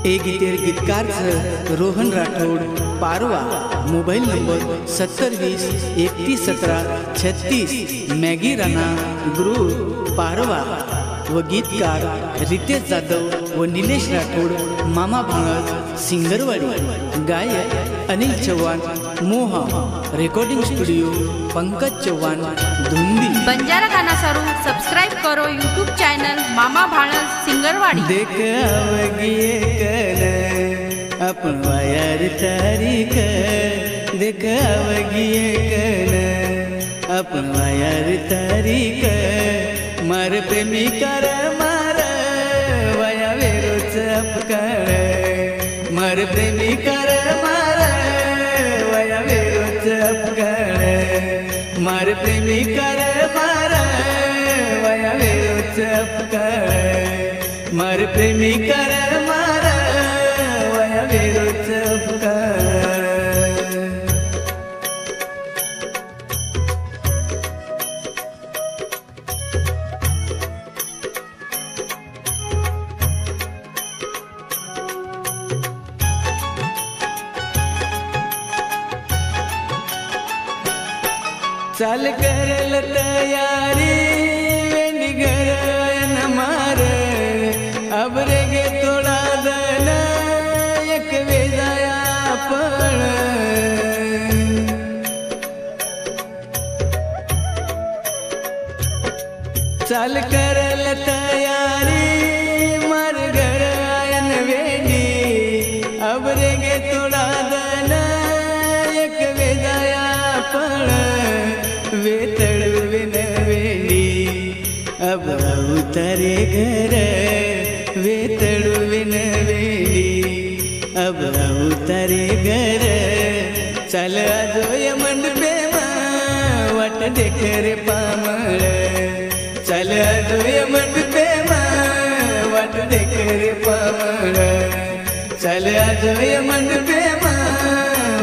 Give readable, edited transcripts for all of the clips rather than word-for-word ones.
एक गीतेर गीतकार रोहन राठौड़ पारवा। Mobile number 7020311736। मैगी राणा ग्रुप पारवा व गीतकार रितेश जाधव व नीलेश राठौड़ मामा भाणज सिंगरवाड़ी। गायक अनिल चौहान मोहा। रेकॉर्डिंग स्टूडियो पंकज चौहान धुंदी। बंजारा गाना सारू सब्सक्राइब करो यूट्यूब चैनल मामा भाणज सिंगरवाड़ी। देख आवगिए कन अपन वायर तारीख। देख आवगिए कन अपन वायर तारीख। मार प्रेमी कर मार वया वेरोच अपकार। मार प्रेमी कर मार वया वेरोच अपकार। मार प्रेमी कर मार वया वेरोच अपकार। मार प्रेमी कर मार वया वेरोच अपकार। चाल करल तयारी वेंडी घर न मार। अब रे गे थोड़ा दन एक वेजाया पण। चाल करल तयारी मार घर आयन वेंडी। अब रे गे थोड़ा दन एक वेजाया पण। वेतड़ विन वेली अब उतरे घर। वेतड़ विन वेली अब उतरे घर। चल आजोय मंडपे वाट देख रे पामळ। चल आजोय मंडपे वाट देख रे पामळ। चल आजोय मंडपे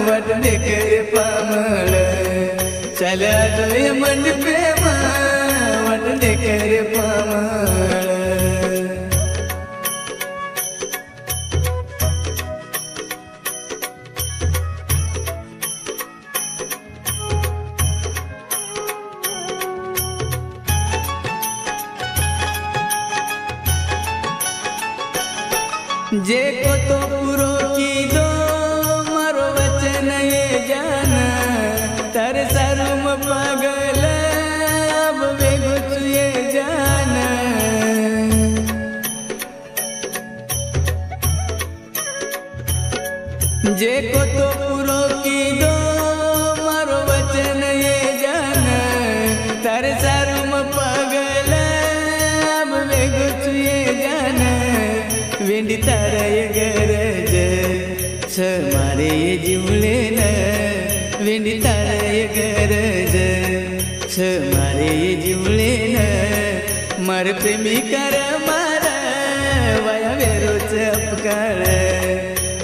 वाट देख रे पामळ। चल आजोय मंडपे वाट देख रे पामळ। जे को तो पूरो की दो मारो वचन ये जान। तर सरुम पागल अब वेगो चुए जान। जे को तो पूरो की दो मारो वचन ये जान। तर सरुम पागल अब वेगो चुए जान। वेंडी ताराय गरज छ मारे ये जीवले न। वेंडी ताराय गरज छ मारे ये जीवले न। मार प्रेमी कर मार वया वेरोच अपकार।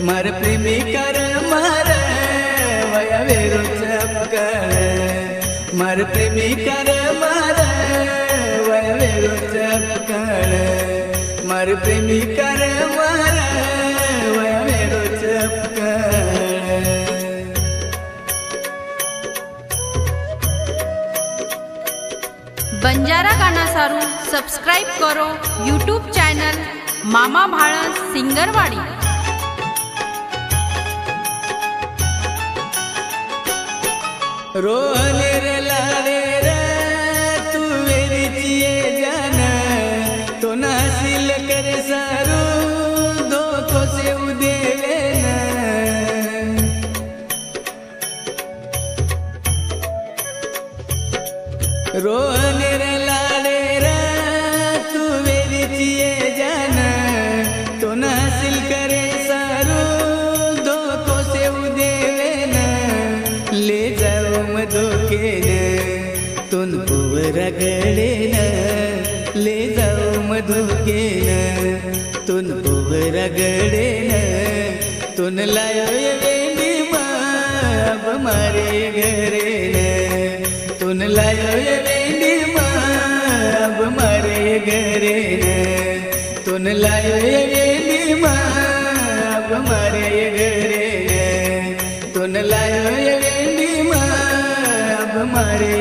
मार प्रेमी कर मार वया वेरोच अपकार। मार प्रेमी कर मार वया वेरोच अपकार। मार प्रेमी कर मार वया वेरोच अपकार। बंजारा गाना सारू सब्सक्राइब करो यूट्यूब चैनल मामा भाणज सिंगरवाड़ी। रोहन रे लारे रे तू मेरी चिए जाना। तो नासिल कर सारू दो को से उदेवे ना। रोहन रे लारे रे तू मेरी चिए जाना। तो नासिल करे सारू दो को से उदेवे ना। ले जाओ मधो के न तुन पुवर गड़े न। ले जाओ मधु के न तुन पुवर गड़े न। तुन लायो ये वेंडी अब मारे घरे न। तुन लायो ये वेंडी अब मारे घरे न। तुन लायो ये वेंडी घरे तुन लायो ये वेंडी मां अब मारे